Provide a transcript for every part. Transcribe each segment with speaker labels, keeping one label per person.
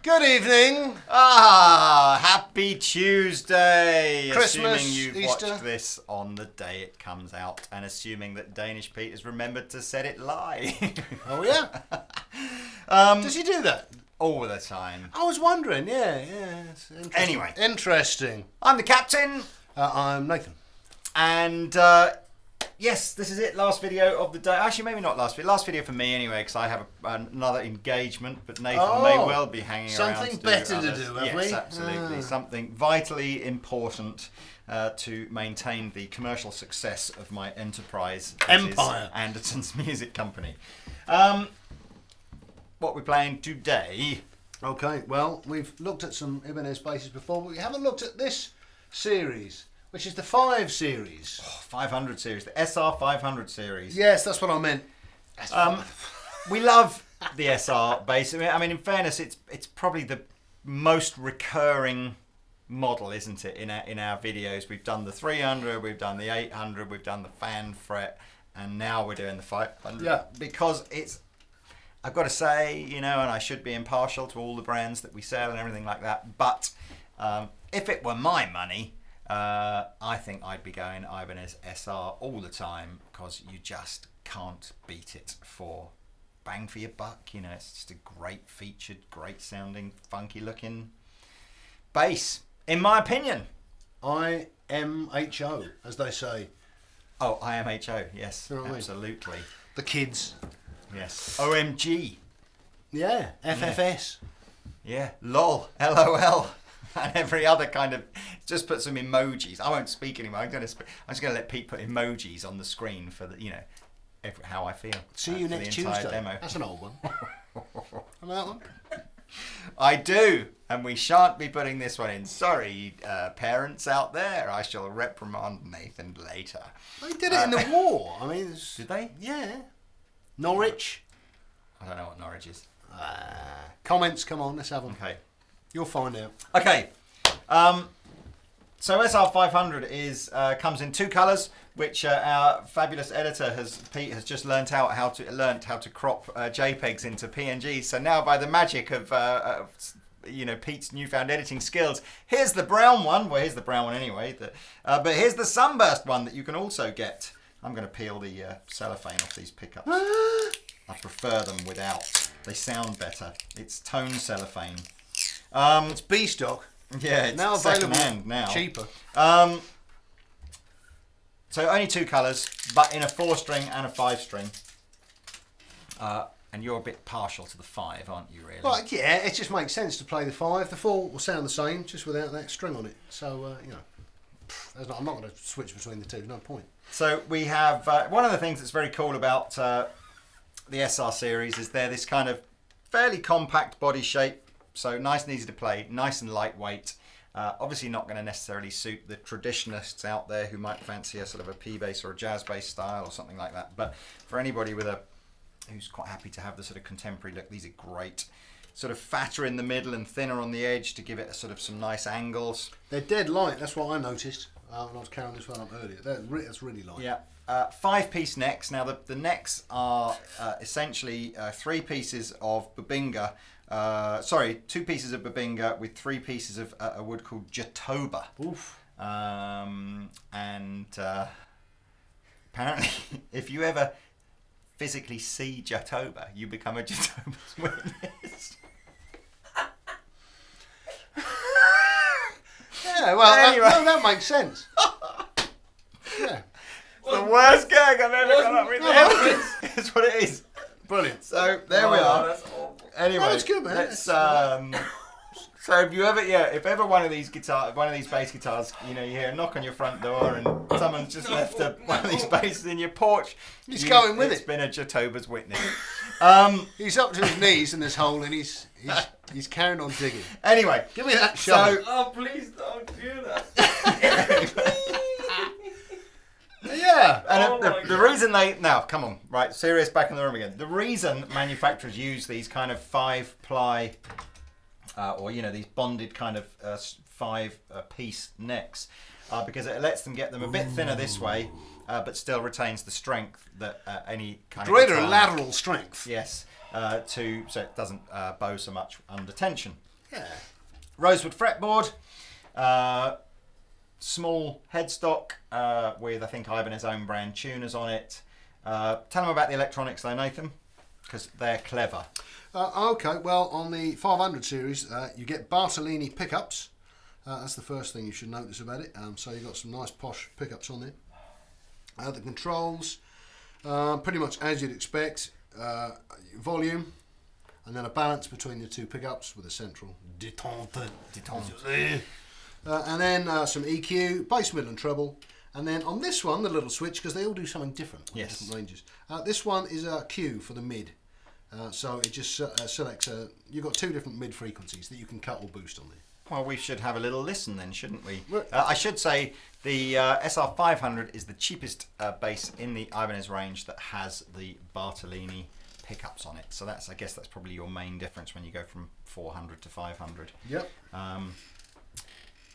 Speaker 1: Good evening.
Speaker 2: Happy Tuesday.
Speaker 1: Christmas,
Speaker 2: assuming you've
Speaker 1: Easter.
Speaker 2: watched this on the day it comes out, and assuming that Danish Pete has remembered to set it live.
Speaker 1: Oh, yeah? Does he do that?
Speaker 2: All the time.
Speaker 1: I was wondering, yeah. It's interesting.
Speaker 2: Anyway.
Speaker 1: Interesting.
Speaker 2: I'm the captain,
Speaker 1: I'm Nathan.
Speaker 2: and yes, this is it. Last video of the day. Actually, maybe not last video. Last video for me anyway, because I have another engagement, but Nathan may well be hanging around.
Speaker 1: Something better to do, have we?
Speaker 2: Yes, absolutely. Something vitally important to maintain the commercial success of my enterprise.
Speaker 1: Empire.
Speaker 2: Andertons Music Company. What we're playing today.
Speaker 1: Okay, well, we've looked at some Ibanez basses before, but we haven't looked at this series, which is the 5 series.
Speaker 2: 500 series, the SR500 series.
Speaker 1: Yes, that's what I meant.
Speaker 2: We love the SR bass. I mean, in fairness, it's probably the most recurring model, isn't it? In our videos, we've done the 300, we've done the 800, we've done the fan fret, and now we're doing the 500.
Speaker 1: Yeah,
Speaker 2: because it's. I've got to say, and I should be impartial to all the brands that we sell and everything like that. But if it were my money, I think I'd be going Ibanez SR all the time, because you just can't beat it for bang for your buck. It's just a great featured, great sounding, funky looking bass, in my opinion.
Speaker 1: IMHO, as they say.
Speaker 2: Oh, IMHO, yes,
Speaker 1: You know what I mean?
Speaker 2: absolutely.
Speaker 1: The kids.
Speaker 2: Yes. OMG.
Speaker 1: Yeah, FFS.
Speaker 2: Yeah, LOL, LOL. And every other kind of, just put some emojis. I won't speak anymore. I'm just going to let Pete put emojis on the screen for the, how I feel.
Speaker 1: See you
Speaker 2: for
Speaker 1: next
Speaker 2: the entire
Speaker 1: Tuesday.
Speaker 2: Demo.
Speaker 1: That's an old one. Remember that one?
Speaker 2: I do, and we shan't be putting this one in. Sorry, parents out there. I shall reprimand Nathan later.
Speaker 1: They did it in the war. I mean,
Speaker 2: Did they?
Speaker 1: Yeah. Norwich.
Speaker 2: I don't know what Norwich is.
Speaker 1: Comments, come on, let's have them.
Speaker 2: Okay.
Speaker 1: You'll find out.
Speaker 2: Okay. So SR500 is comes in 2 colours, which our fabulous editor Pete has just learnt how to crop JPEGs into PNGs. So now, by the magic of Pete's newfound editing skills, here's the brown one. Well, here's the brown one anyway. But here's the sunburst one that you can also get. I'm going to peel the cellophane off these pickups. I prefer them without. They sound better. It's tone cellophane.
Speaker 1: It's B stock.
Speaker 2: Yeah, it's
Speaker 1: now available
Speaker 2: second-hand now.
Speaker 1: Cheaper.
Speaker 2: So only 2 colours, but in a 4-string and a 5-string. And you're a bit partial to the 5, aren't you, really?
Speaker 1: Well, yeah, it just makes sense to play the 5. The 4 will sound the same, just without that string on it. So, I'm not going to switch between the two. No point.
Speaker 2: So we have one of the things that's very cool about the SR series is they're this kind of fairly compact body shape. So nice and easy to play, nice and lightweight. Obviously not going to necessarily suit the traditionalists out there who might fancy a sort of a P-bass or a jazz bass style or something like that. But for anybody who's quite happy to have the sort of contemporary look, these are great. Sort of fatter in the middle and thinner on the edge to give it some nice angles.
Speaker 1: They're dead light. That's what I noticed when I was carrying this one up earlier. That's really light.
Speaker 2: Yeah. 5-piece necks. Now the necks are essentially 3 pieces of Babinga. 2 pieces of Babinga with 3 pieces of a wood called Jatoba.
Speaker 1: Oof.
Speaker 2: And apparently, if you ever physically see Jatoba, you become a Jatoba's witness.
Speaker 1: Yeah, well,
Speaker 2: Anyway.
Speaker 1: that makes sense. Yeah.
Speaker 2: The worst gag I've ever come up with. It's what it is.
Speaker 1: Brilliant.
Speaker 2: So there we are.
Speaker 3: That's awful.
Speaker 2: Anyway,
Speaker 1: No, it's good, man.
Speaker 2: let's. So if ever one of these bass guitars, you hear a knock on your front door and someone's just left one of these basses in your porch,
Speaker 1: He's going with
Speaker 2: it's
Speaker 1: it.
Speaker 2: been a Jatoba's witness.
Speaker 1: He's up to his knees in this hole and he's carrying on digging.
Speaker 2: Anyway,
Speaker 1: Give me that shovel.
Speaker 3: Oh, please don't do that.
Speaker 1: Yeah.
Speaker 2: And the reason come on, right, serious back in the room again. The reason manufacturers use these kind of 5-ply or these bonded kind of 5-piece necks because it lets them get them a bit thinner this way, but still retains the strength that any kind
Speaker 1: greater
Speaker 2: of guitar,
Speaker 1: lateral strength.
Speaker 2: yes, so it doesn't bow so much under tension.
Speaker 1: Yeah.
Speaker 2: Rosewood fretboard. Small headstock with, I think, Ibanez own brand tuners on it. Tell them about the electronics though, Nathan, because they're clever.
Speaker 1: Okay, well, on the 500 series, you get Bartolini pickups. That's the first thing you should notice about it. So you've got some nice posh pickups on there. The controls, pretty much as you'd expect. Volume, and then a balance between the two pickups with a central détente. And then some EQ, bass, middle and treble. And then on this one, the little switch, because they all do something different on different ranges. This one is a Q for the mid. So it just selects, you've got two different mid frequencies that you can cut or boost on there.
Speaker 2: Well, we should have a little listen then, shouldn't we? I should say the SR500 is the cheapest bass in the Ibanez range that has the Bartolini pickups on it. So I guess that's probably your main difference when you go from 400 to 500.
Speaker 1: Yep.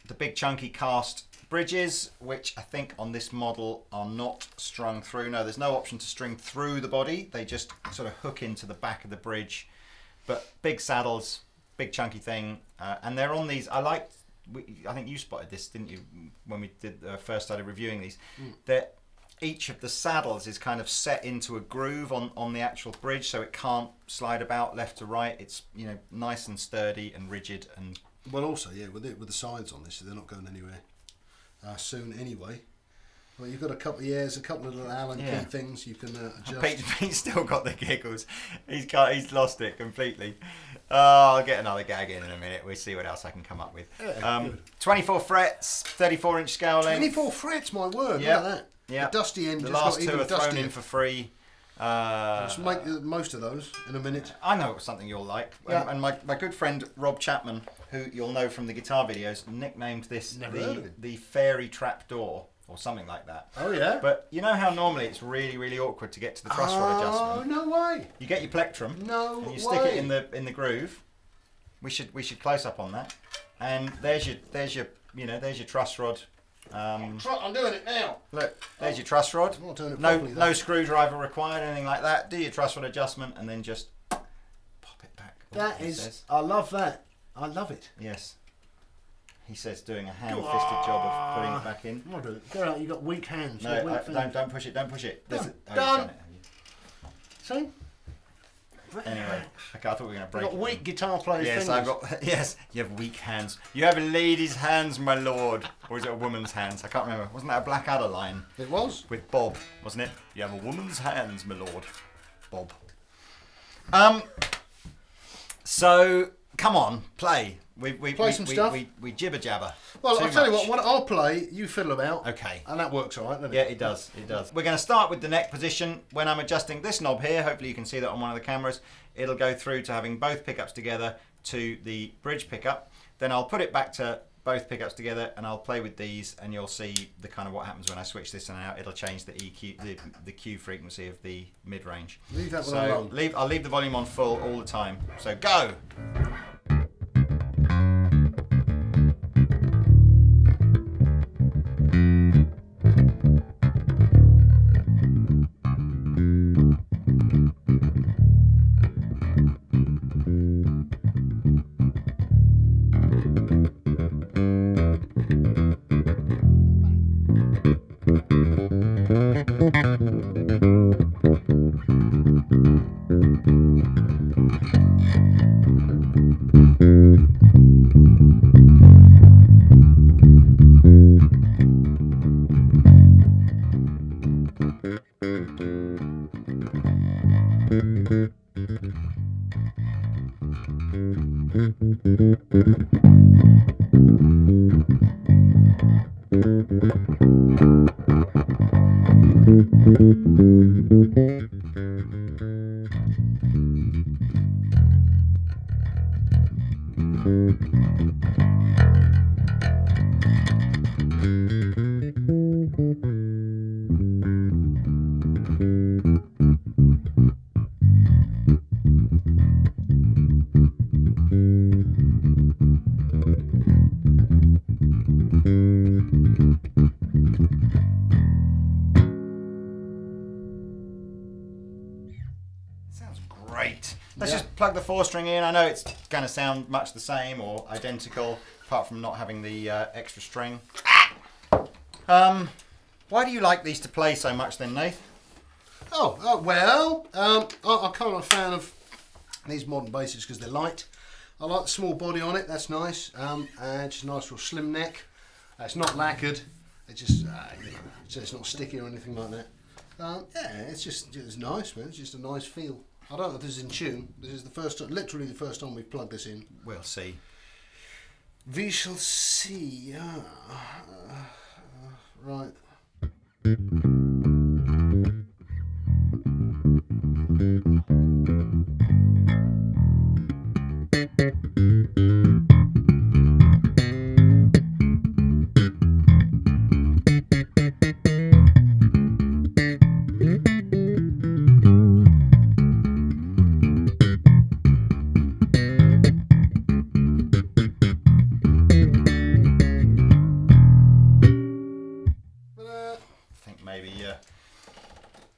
Speaker 2: The big chunky cast bridges, which I think on this model are not strung through. No, there's no option to string through the body. They just sort of hook into the back of the bridge. But big saddles, big chunky thing, and they're on these. I think you spotted this, didn't you, when we first started reviewing these? That each of the saddles is kind of set into a groove on the actual bridge, so it can't slide about left to right. It's nice and sturdy and rigid and.
Speaker 1: Well, also, yeah, with the sides on this, they're not going anywhere soon anyway. Well, you've got a couple of years, a couple of little Allen key things you can adjust.
Speaker 2: Pete's still got the giggles. He's lost it completely. I'll get another gag in a minute. We'll see what else I can come up with.
Speaker 1: Yeah,
Speaker 2: 24 frets, 34-inch scale length.
Speaker 1: 24 frets, my word,
Speaker 2: Yep.
Speaker 1: look at that.
Speaker 2: Yep.
Speaker 1: The dusty end
Speaker 2: The
Speaker 1: just
Speaker 2: last
Speaker 1: got
Speaker 2: two
Speaker 1: even
Speaker 2: are thrown
Speaker 1: dustier.
Speaker 2: in for free.
Speaker 1: Let's make the most of those in a minute.
Speaker 2: I know something you'll like.
Speaker 1: Yeah.
Speaker 2: And my good friend Rob Chapman, who you'll know from the guitar videos, nicknamed this
Speaker 1: Never heard of it.
Speaker 2: the fairy trap door or something like that.
Speaker 1: Oh, yeah?
Speaker 2: But you know how normally it's really, really awkward to get to the truss rod adjustment?
Speaker 1: Oh, no way.
Speaker 2: You get your plectrum
Speaker 1: No
Speaker 2: and you stick it
Speaker 1: way.
Speaker 2: in the groove. We should close up on that. And there's your truss rod.
Speaker 1: I'm doing it now.
Speaker 2: Look, there's your truss rod.
Speaker 1: I'm not doing it
Speaker 2: No
Speaker 1: properly, though.
Speaker 2: screwdriver required, anything like that. Do your truss rod adjustment and then just pop it back.
Speaker 1: That
Speaker 2: He
Speaker 1: is,
Speaker 2: says.
Speaker 1: I love that. I love it.
Speaker 2: Yes. He says doing a hand-fisted job of putting it back in.
Speaker 1: I'm not doing it. Go out, you've got weak hands.
Speaker 2: No,
Speaker 1: you've got weak fingers.
Speaker 2: don't push it. Don't push it.
Speaker 1: Done.
Speaker 2: You've
Speaker 1: Done.
Speaker 2: it, have you?
Speaker 1: See?
Speaker 2: Anyway, okay, I thought we were going to
Speaker 1: I've
Speaker 2: break
Speaker 1: got
Speaker 2: it.
Speaker 1: weak guitar players'
Speaker 2: Yes,
Speaker 1: fingers.
Speaker 2: I've got. Yes, you have weak hands. You have a lady's hands, my lord, or is it a woman's hands? I can't remember. Wasn't that a Blackadder line
Speaker 1: It was.
Speaker 2: with Bob? Wasn't it? You have a woman's hands, my lord, Bob. So come on, play. We
Speaker 1: Play some stuff.
Speaker 2: We jibber jabber.
Speaker 1: Well,
Speaker 2: Too
Speaker 1: I'll tell you
Speaker 2: much.
Speaker 1: what, I'll play, you fiddle about.
Speaker 2: Okay.
Speaker 1: And that works all right, doesn't it?
Speaker 2: Yeah, it does. It does. We're going to start with the neck position. When I'm adjusting this knob here, hopefully you can see that on one of the cameras, it'll go through to having both pickups together to the bridge pickup. Then I'll put it back to both pickups together and I'll play with these and you'll see the kind of what happens when I switch this in and out. It'll change the EQ, the Q frequency of the mid-range.
Speaker 1: Leave that one
Speaker 2: So
Speaker 1: alone.
Speaker 2: I'll leave the volume on full all the time. So go! Sounds great. Let's plug the 4-string in. I know it's going to sound much the same or identical, apart from not having the extra string. Why do you like these to play so much then, Nath?
Speaker 1: Well, I'm kind of a fan of these modern basses because they're light. I like the small body on it, that's nice. And just a nice little slim neck. It's not lacquered. It's just, so it's not sticky or anything like that. It's nice, man. It's just a nice feel. I don't know if this is in tune. This is the first time, literally the first time we've plugged this in.
Speaker 2: We'll see.
Speaker 1: We shall see. Right.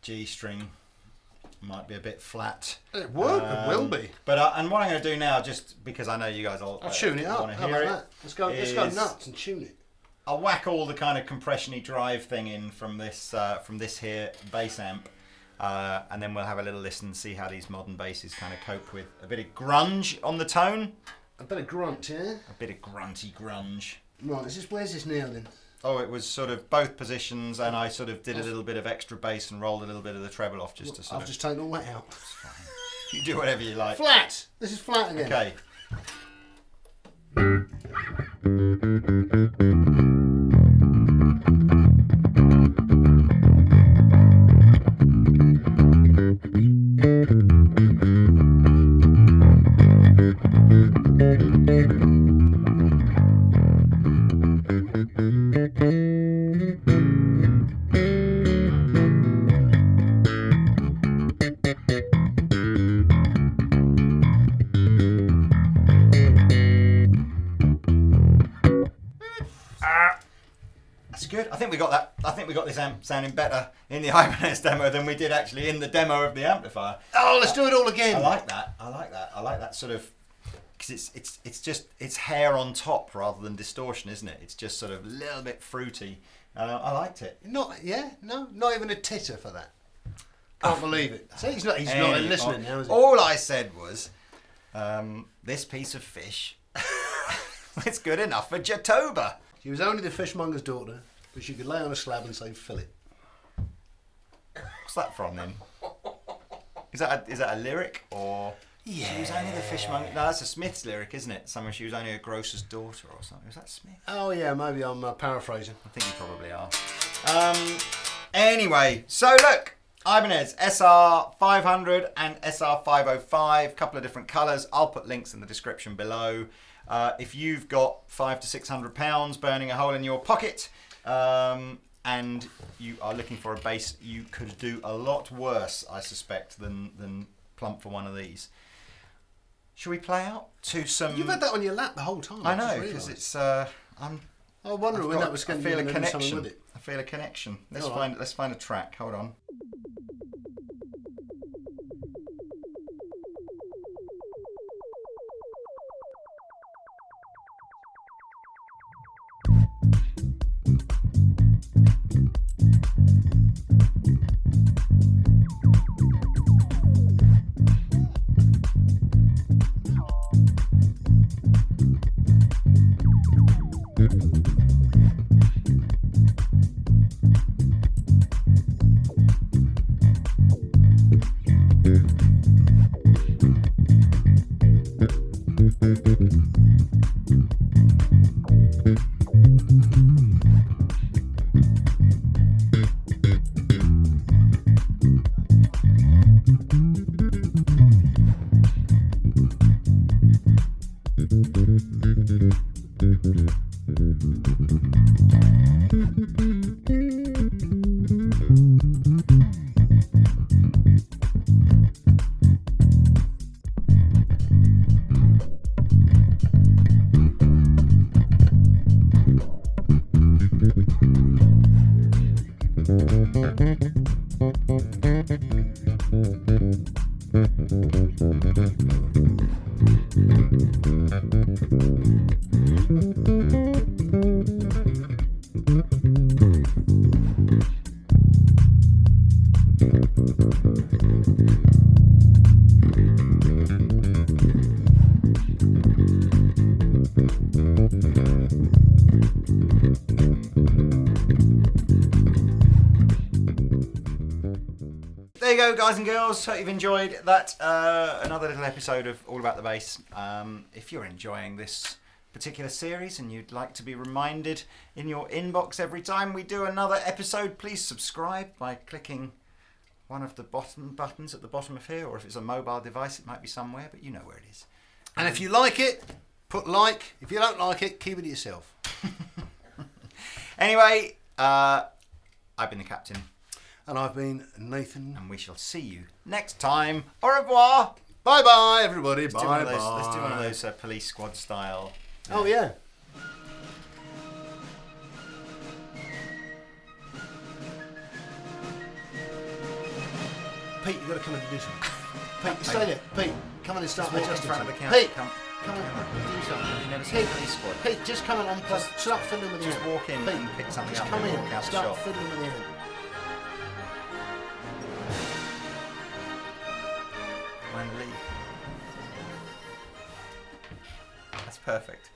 Speaker 2: G string might be a bit flat.
Speaker 1: It will be.
Speaker 2: But and what I'm going to do now, just because I know you guys all
Speaker 1: I'll tune it up.
Speaker 2: want to
Speaker 1: How
Speaker 2: hear
Speaker 1: about
Speaker 2: it,
Speaker 1: that? Let's go nuts and tune it.
Speaker 2: I'll whack all the kind of compression-y drive thing in from this here bass amp, and then we'll have a little listen and see how these modern basses kind of cope with a bit of grunge on the tone.
Speaker 1: A bit of grunt, yeah?
Speaker 2: A bit of grunty grunge.
Speaker 1: Right, where's this now then?
Speaker 2: Oh, it was sort of both positions, and I sort of did a little bit of extra bass and rolled a little bit of the treble off just to sort
Speaker 1: I've just taken all that out.
Speaker 2: You do whatever you like.
Speaker 1: Flat! This is flat again.
Speaker 2: Okay. That's good. I think we got that. I think we got this amp sounding better in the Ibanez demo than we did actually in the demo of the amplifier.
Speaker 1: Oh, let's do it all again.
Speaker 2: I like that. I like that sort of, because it's hair on top rather than distortion, isn't it? It's just sort of a little bit fruity. I liked it.
Speaker 1: Not even a titter for that. Can't believe it. See, he's not listening now, is he?
Speaker 2: All I said was, this piece of fish, it's good enough for Jatoba.
Speaker 1: She was only the fishmonger's daughter, but she could lay on a slab and say, fill it.
Speaker 2: What's that from then? Is that a lyric or? Yeah. She was only the fishmonger. No, that's a Smith's lyric, isn't it? Somewhere she was only a grocer's daughter or something. Was that Smith?
Speaker 1: Oh yeah, maybe I'm paraphrasing.
Speaker 2: I think you probably are. Anyway, so look, Ibanez SR500 and SR505, couple of different colours. I'll put links in the description below. If you've got £500 to £600 burning a hole in your pocket, and you are looking for a bass, you could do a lot worse, I suspect, than plump for one of these. Should we play out to some?
Speaker 1: You've had that on your lap the whole time.
Speaker 2: I know, because it's.
Speaker 1: I wonder when that was going to
Speaker 2: feel a
Speaker 1: do something
Speaker 2: connection.
Speaker 1: with it.
Speaker 2: I feel a connection. Let's
Speaker 1: All
Speaker 2: let's find a track. Hold on. There you go, guys and girls. Hope you've enjoyed that. Another little episode of All About the Bass. If you're enjoying this particular series and you'd like to be reminded in your inbox every time we do another episode, please subscribe by clicking one of the bottom buttons at the bottom of here, or if it's a mobile device, it might be somewhere, but you know where it is.
Speaker 1: And if you like it, put like. If you don't like it, keep it to yourself.
Speaker 2: Anyway, I've been the captain.
Speaker 1: And I've been Nathan.
Speaker 2: And we shall see you next time. Au revoir.
Speaker 1: Bye bye, everybody.
Speaker 2: Let's do one of those police squad style.
Speaker 1: Oh, yeah. Pete, you've got to come in and do something. Pete, stay there. Pete, come in and start
Speaker 2: Walk in
Speaker 1: adjusting
Speaker 2: front of the
Speaker 1: something.
Speaker 2: camera.
Speaker 1: Pete,
Speaker 2: Come
Speaker 1: come in and do something.
Speaker 2: You never seen a police squad.
Speaker 1: Pete, just come in and start fiddling with the
Speaker 2: Just
Speaker 1: hand.
Speaker 2: walk in
Speaker 1: Pete,
Speaker 2: and pick something
Speaker 1: just
Speaker 2: up
Speaker 1: come
Speaker 2: and
Speaker 1: in,
Speaker 2: walk out the
Speaker 1: start
Speaker 2: shop.
Speaker 1: fiddling with the hand.
Speaker 2: Mind the lead. That's perfect.